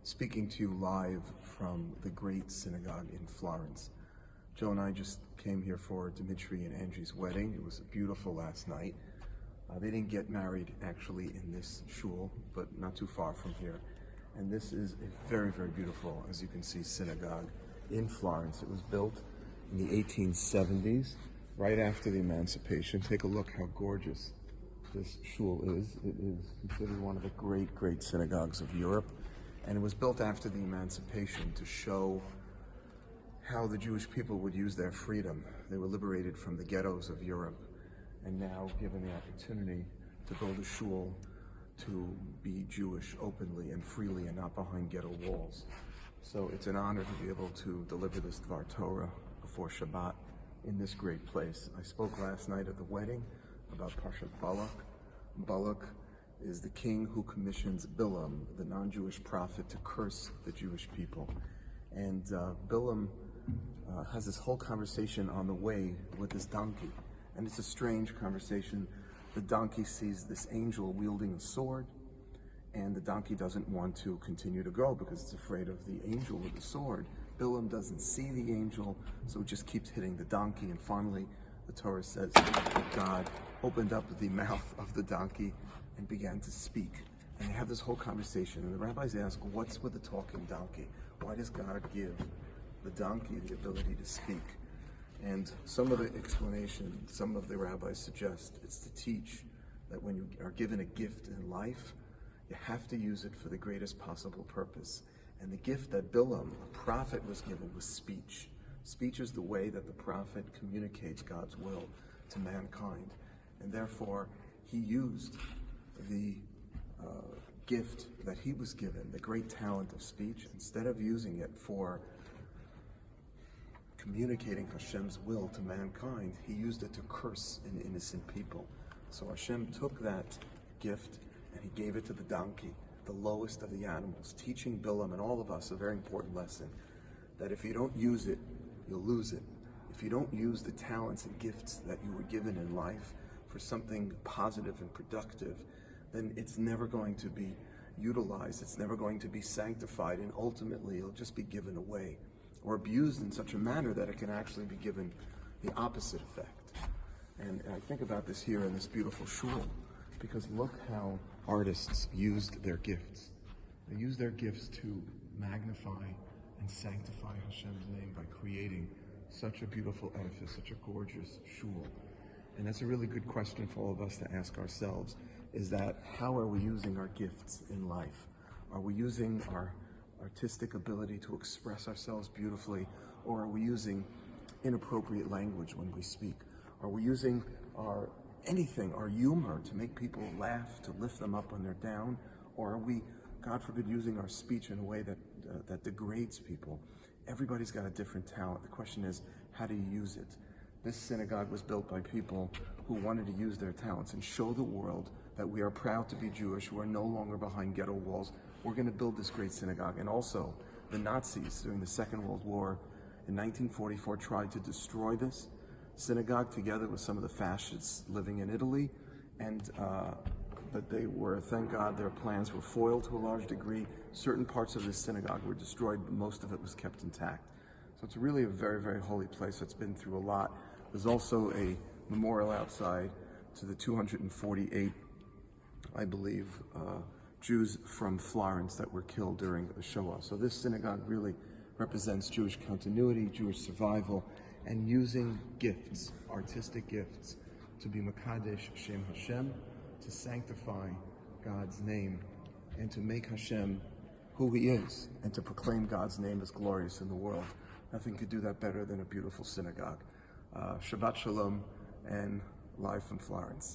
speaking to you live from the great synagogue in Florence. Joe and I just came here for Dimitri and Angie's wedding. It was beautiful last night. They didn't get married actually in this shul, but not too far from here. And this is a very, very beautiful, as you can see, synagogue in Florence. It was built in the 1870s, right after the emancipation. Take a look how gorgeous this shul is. It is considered one of the great, great synagogues of Europe. And it was built after the emancipation to show how the Jewish people would use their freedom. They were liberated from the ghettos of Europe and now given the opportunity to build a shul to be Jewish openly and freely and not behind ghetto walls. So it's an honor to be able to deliver this Dvar Torah before Shabbat in this great place. I spoke last night at the wedding about Parshat Balak. Balak is the king who commissions Bilam, the non-Jewish prophet, to curse the Jewish people. And Bilam has this whole conversation on the way with this donkey. And it's a strange conversation. The donkey sees this angel wielding a sword, and the donkey doesn't want to continue to go because it's afraid of the angel with the sword. Bilam doesn't see the angel, so it just keeps hitting the donkey, and finally the Torah says that God opened up the mouth of the donkey and began to speak. And they have this whole conversation, and the rabbis ask, what's with the talking donkey? Why does God give the donkey the ability to speak? And some of the explanation, some of the rabbis suggest it's to teach that when you are given a gift in life, you have to use it for the greatest possible purpose. And the gift that Bilam, a prophet, was given was speech. Speech is the way that the prophet communicates God's will to mankind. And therefore, he used the gift that he was given, the great talent of speech, instead of using it for communicating Hashem's will to mankind, he used it to curse an innocent people. So Hashem took that gift and he gave it to the donkey, the lowest of the animals, teaching Bilam and all of us a very important lesson, that if you don't use it, you'll lose it. If you don't use the talents and gifts that you were given in life for something positive and productive, then it's never going to be utilized, it's never going to be sanctified, and ultimately it'll just be given away or abused in such a manner that it can actually be given the opposite effect. And I think about this here in this beautiful shul, because look how artists used their gifts. They used their gifts to magnify and sanctify Hashem's name by creating such a beautiful edifice, such a gorgeous shul. And that's a really good question for all of us to ask ourselves, is that how are we using our gifts in life? Are we using our artistic ability to express ourselves beautifully, or are we using inappropriate language when we speak? Are we using our humor to make people laugh, to lift them up when they're down? Or are we, God forbid, using our speech in a way that degrades people? Everybody's got a different talent. The question is, how do you use it? This synagogue was built by people who wanted to use their talents and show the world that we are proud to be Jewish, we are no longer behind ghetto walls. We're going to build this great synagogue. And also, the Nazis during the Second World War in 1944 tried to destroy this synagogue together with some of the fascists living in Italy. And but they were, thank God, their plans were foiled to a large degree. Certain parts of this synagogue were destroyed, but most of it was kept intact. So it's really a very, very holy place that's been through a lot. There's also a memorial outside to the 248, I believe, Jews from Florence that were killed during the Shoah. So this synagogue really represents Jewish continuity, Jewish survival, and using gifts, artistic gifts, to be Makadesh Shem Hashem, to sanctify God's name, and to make Hashem who he is, and to proclaim God's name as glorious in the world. Nothing could do that better than a beautiful synagogue. Shabbat Shalom, and live from Florence.